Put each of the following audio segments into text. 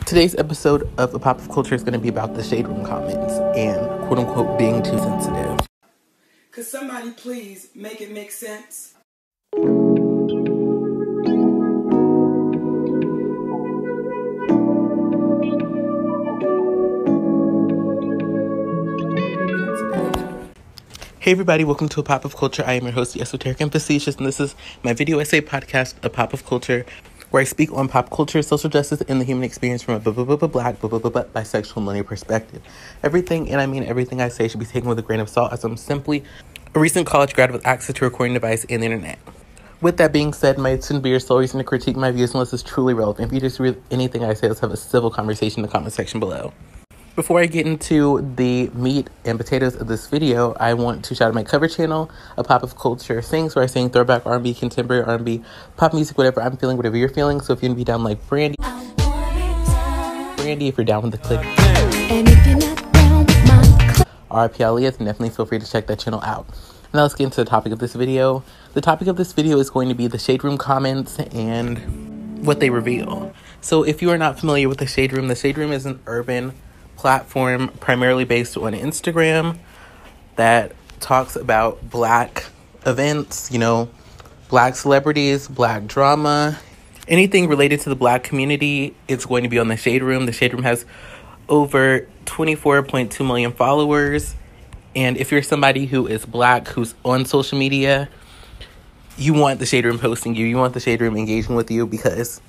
Today's episode of A Pop of Culture is going to be about the shade room comments and quote-unquote being too sensitive. Could somebody please make it make sense? Hey everybody, welcome to A Pop of Culture. I am your host, Esoteric and Facetious, and this is my video essay podcast, A Pop of Culture, where I speak on pop culture, social justice, and the human experience from a Black, bisexual, millennial perspective. Everything, and I mean everything I say, should be taken with a grain of salt, as I'm simply a recent college grad with access to a recording device and the internet. With that being said, my shouldn't be your sole reason to critique my views unless it's truly relevant. If you disagree with anything I say, let's have a civil conversation in the comment section below. Before I get into the meat and potatoes of this video, I want to shout out my cover channel, A Pop of Culture Sings, where I sing throwback R&B, contemporary R&B, pop music, whatever I'm feeling, whatever you're feeling. So if you want to be down like Brandy, if you're down with the click, and if you're not down with my R.I.P. Aaliyah, then definitely feel free to check that channel out. Now let's get into the topic of this video. The topic of this video is going to be the shade room comments and what they reveal. So if you are not familiar with the shade room is an urban platform primarily based on Instagram that talks about Black events, Black celebrities, Black drama, anything related to the Black community. It's going to be on the Shade Room. The Shade Room has over 24.2 million followers. And if you're somebody who is Black, who's on social media, you want the Shade Room hosting you. You want the Shade Room engaging with you because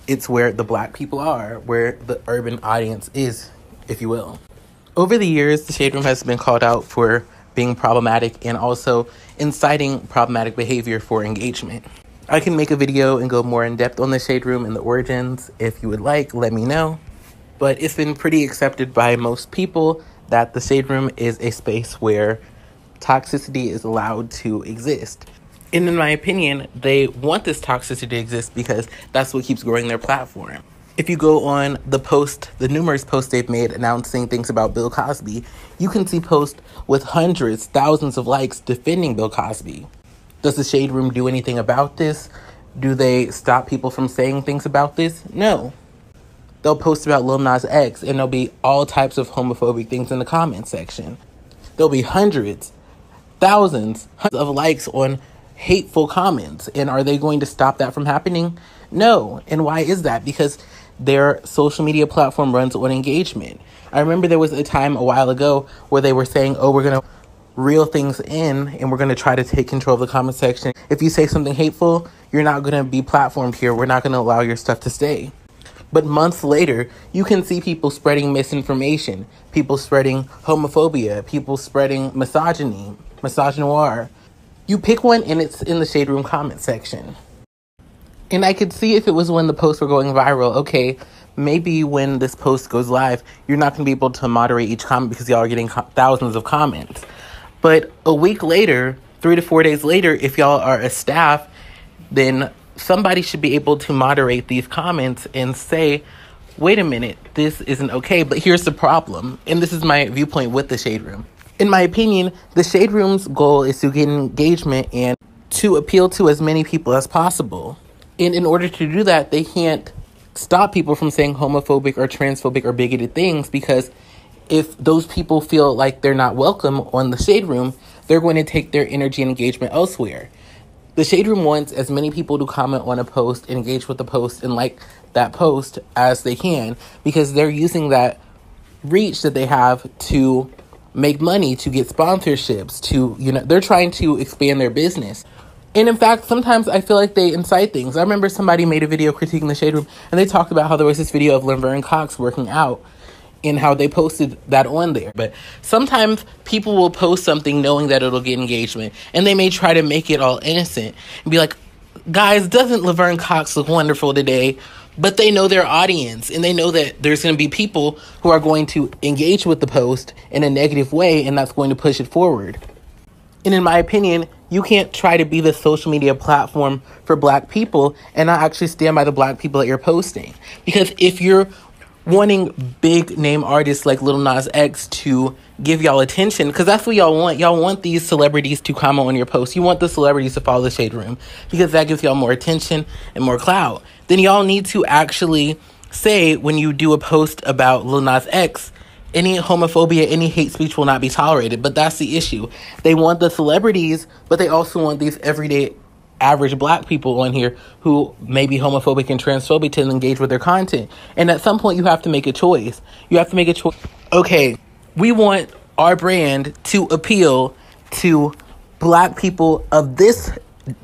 it's where the Black people are, where the urban audience is, if you will. Over the years, the Shade Room has been called out for being problematic and also inciting problematic behavior for engagement. I can make a video and go more in depth on the Shade Room and the origins. If you would like, let me know. But it's been pretty accepted by most people that the Shade Room is a space where toxicity is allowed to exist. And in my opinion, they want this toxicity to exist because that's what keeps growing their platform. If you go on the numerous posts they've made announcing things about Bill Cosby, you can see posts with hundreds, thousands of likes defending Bill Cosby. Does the Shade Room do anything about this? Do they stop people from saying things about this? No. They'll post about Lil Nas X, and there'll be all types of homophobic things in the comment section. There'll be hundreds, thousands of likes on hateful comments. And are they going to stop that from happening? No. And why is that? Because their social media platform runs on engagement. I remember there was a time a while ago where they were saying, we're going to reel things in and we're going to try to take control of the comment section. If you say something hateful, you're not going to be platformed here. We're not going to allow your stuff to stay. But months later, you can see people spreading misinformation, people spreading homophobia, people spreading misogyny, misogynoir. You pick one and it's in the Shade Room comment section. And I could see if it was when the posts were going viral, okay, maybe when this post goes live, you're not going to be able to moderate each comment because y'all are getting thousands of comments. But a week later, 3 to 4 days later, if y'all are a staff, then somebody should be able to moderate these comments and say, wait a minute, this isn't okay, but here's the problem. And this is my viewpoint with the Shade Room. In my opinion, the Shade Room's goal is to get engagement and to appeal to as many people as possible. And in order to do that, they can't stop people from saying homophobic or transphobic or bigoted things, because if those people feel like they're not welcome on the Shade Room, they're going to take their energy and engagement elsewhere. The Shade Room wants as many people to comment on a post, engage with the post, and like that post as they can, because they're using that reach that they have to make money, to get sponsorships, they're trying to expand their business. And in fact, sometimes I feel like they incite things. I remember somebody made a video critiquing the Shade Room, and they talked about how there was this video of Laverne Cox working out and how they posted that on there. But sometimes people will post something knowing that it'll get engagement, and they may try to make it all innocent and be like, guys, doesn't Laverne Cox look wonderful today? But they know their audience, and they know that there's going to be people who are going to engage with the post in a negative way, and that's going to push it forward. And in my opinion, you can't try to be the social media platform for Black people and not actually stand by the Black people that you're posting. Because if you're wanting big name artists like Lil Nas X to give y'all attention, because that's what y'all want. Y'all want these celebrities to comment on your posts. You want the celebrities to follow the Shade Room because that gives y'all more attention and more clout. Then y'all need to actually say when you do a post about Lil Nas X, any homophobia, any hate speech will not be tolerated. But that's the issue. They want the celebrities, but they also want these everyday average black people on here who may be homophobic and transphobic to engage with their content. And at some point, you have to make a choice. You have to make a choice. Okay, we want our brand to appeal to black people of this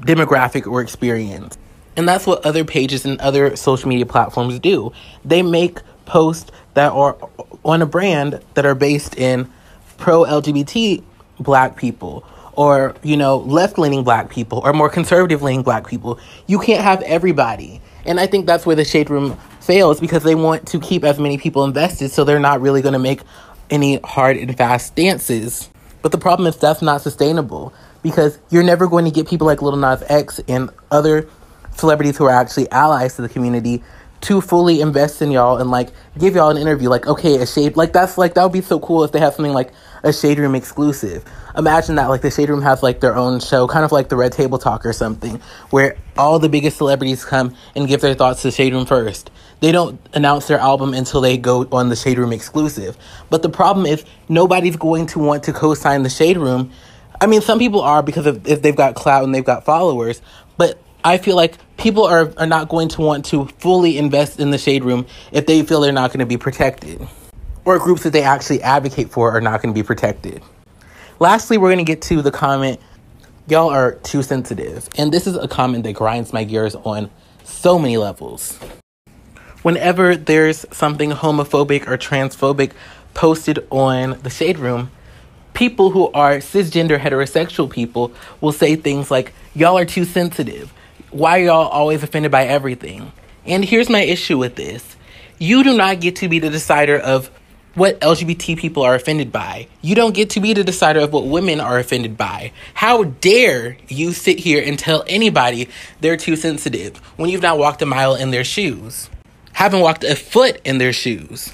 demographic or experience. And that's what other pages and other social media platforms do. They make posts that are on a brand that are based in pro-LGBT black people, or, you know, left-leaning black people, or more conservative-leaning black people. You can't have everybody. And I think that's where the Shade Room fails, because they want to keep as many people invested, so they're not really going to make any hard and fast stances. But the problem is that's not sustainable, because you're never going to get people like Lil Nas X and other celebrities who are actually allies to the community to fully invest in y'all and, like, give y'all an interview. Like, okay, a Shade, like, that's, like, that would be so cool if they have something like a Shade Room exclusive. Imagine that, like, the Shade Room has, like, their own show, kind of like the Red Table Talk or something, where all the biggest celebrities come and give their thoughts to the Shade Room first. They don't announce their album until they go on the Shade Room exclusive. But the problem is nobody's going to want to co-sign the Shade Room. I mean, some people are, because if they've got clout and they've got followers, but I feel like people are not going to want to fully invest in the Shade Room if they feel they're not going to be protected, or groups that they actually advocate for are not going to be protected. Lastly, we're going to get to the comment, y'all are too sensitive. And this is a comment that grinds my gears on so many levels. Whenever there's something homophobic or transphobic posted on the Shade Room, people who are cisgender heterosexual people will say things like, y'all are too sensitive. Why are y'all always offended by everything? And here's my issue with this. You do not get to be the decider of what LGBT people are offended by. You don't get to be the decider of what women are offended by. How dare you sit here and tell anybody they're too sensitive when you've not walked a mile in their shoes, haven't walked a foot in their shoes.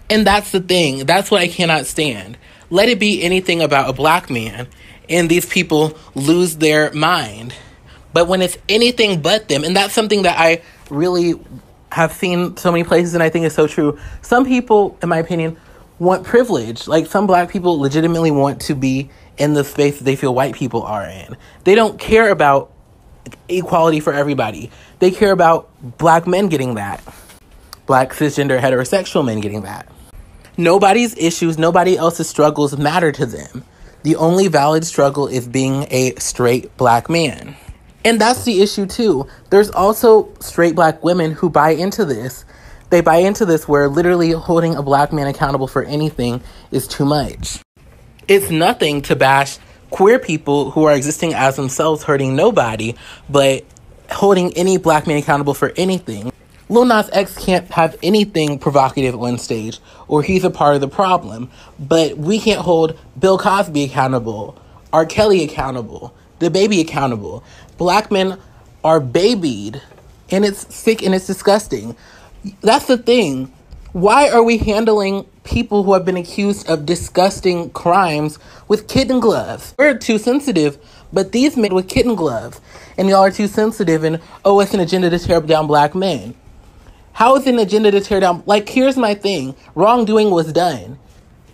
And that's the thing. That's what I cannot stand. Let it be anything about a black man, and these people lose their mind. But when it's anything but them, and that's something that I really have seen so many places, and I think is so true. Some people, in my opinion, want privilege. Like, some black people legitimately want to be in the space that they feel white people are in. They don't care about equality for everybody. They care about black men getting that. Black cisgender heterosexual men getting that. Nobody's issues, nobody else's struggles matter to them. The only valid struggle is being a straight black man. And that's the issue too. There's also straight black women who buy into this. They buy into this where literally holding a black man accountable for anything is too much. It's nothing to bash queer people who are existing as themselves, hurting nobody, but holding any black man accountable for anything. Lil Nas X can't have anything provocative on stage, or he's a part of the problem. But we can't hold Bill Cosby accountable, R. Kelly accountable, the baby accountable. Black men are babied, and it's sick and it's disgusting. That's the thing. Why are we handling people who have been accused of disgusting crimes with kitten gloves? We're too sensitive, but these men with kitten gloves, and y'all are too sensitive, and oh, it's an agenda to tear down black men. How is it an agenda to tear down? Like, here's my thing. Wrongdoing was done.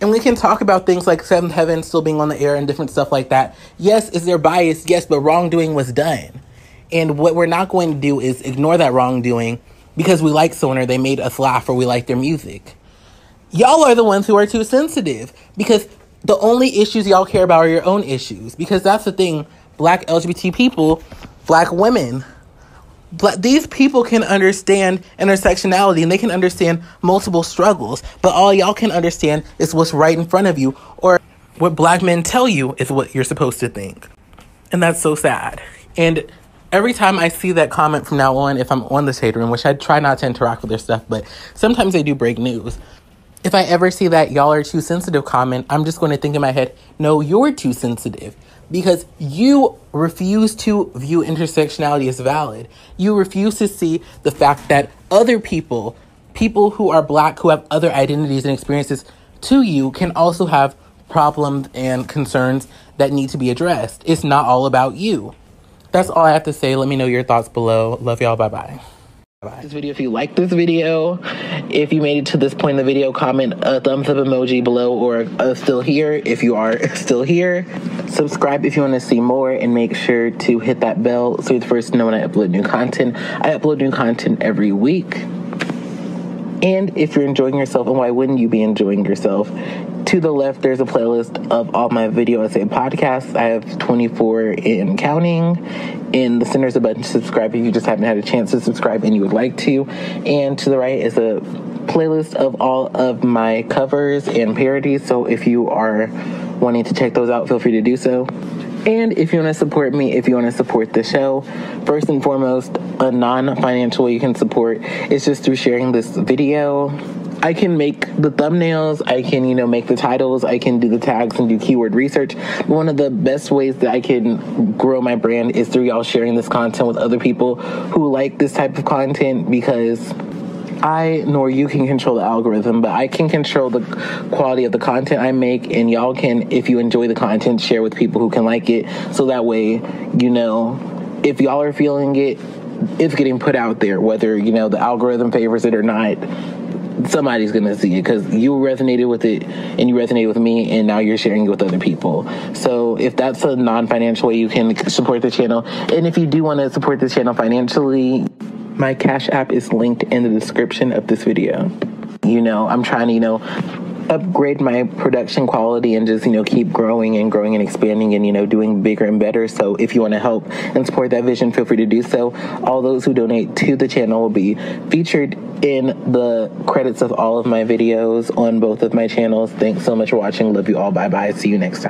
And we can talk about things like Seventh Heaven still being on the air and different stuff like that. Yes, is there bias? Yes, but wrongdoing was done. And what we're not going to do is ignore that wrongdoing because we like someone or they made us laugh or we like their music. Y'all are the ones who are too sensitive because the only issues y'all care about are your own issues. Because that's the thing. Black LGBT people, black women, these people can understand intersectionality and they can understand multiple struggles, but all y'all can understand is what's right in front of you, or what black men tell you is what you're supposed to think. And that's so sad. And every time I see that comment from now on, if I'm on the Shade Room, which I try not to interact with their stuff, but sometimes they do break news. If I ever see that y'all are too sensitive comment, I'm just going to think in my head, no, you're too sensitive. Because you refuse to view intersectionality as valid. You refuse to see the fact that other people who are black, who have other identities and experiences to you, can also have problems and concerns that need to be addressed. It's not all about you. That's all I have to say. Let me know your thoughts below. Love y'all. Bye-bye. This video, if you like this video, if you made it to this point in the video, comment a thumbs up emoji below or a still here if you are still here. Subscribe if you want to see more, and make sure to hit that bell so you're the first to know when I upload new content. I upload new content every week. And if you're enjoying yourself, and why wouldn't you be enjoying yourself? To the left, there's a playlist of all my video essay podcasts. I have 24 and counting. In the center is a button to subscribe if you just haven't had a chance to subscribe and you would like to. And to the right is a playlist of all of my covers and parodies. So if you are wanting to check those out, feel free to do so. And if you want to support me, if you want to support the show, first and foremost, a non-financial way you can support is just through sharing this video. I can make the thumbnails, I can, make the titles, I can do the tags and do keyword research. But one of the best ways that I can grow my brand is through y'all sharing this content with other people who like this type of content, because I nor you can control the algorithm, but I can control the quality of the content I make, and y'all can, if you enjoy the content, share with people who can like it, so that way, if y'all are feeling it, it's getting put out there, whether, the algorithm favors it or not. Somebody's gonna see it because you resonated with it and you resonated with me, and now you're sharing it with other people. So if that's a non-financial way you can support the channel, and if you do want to support the channel financially, my Cash App is linked in the description of this video. I'm trying to, upgrade my production quality and just, keep growing and expanding and, doing bigger and better. So if you want to help and support that vision, feel free to do so. All those who donate to the channel will be featured in the credits of all of my videos on both of my channels. Thanks so much for watching. Love you all. Bye-bye. See you next time.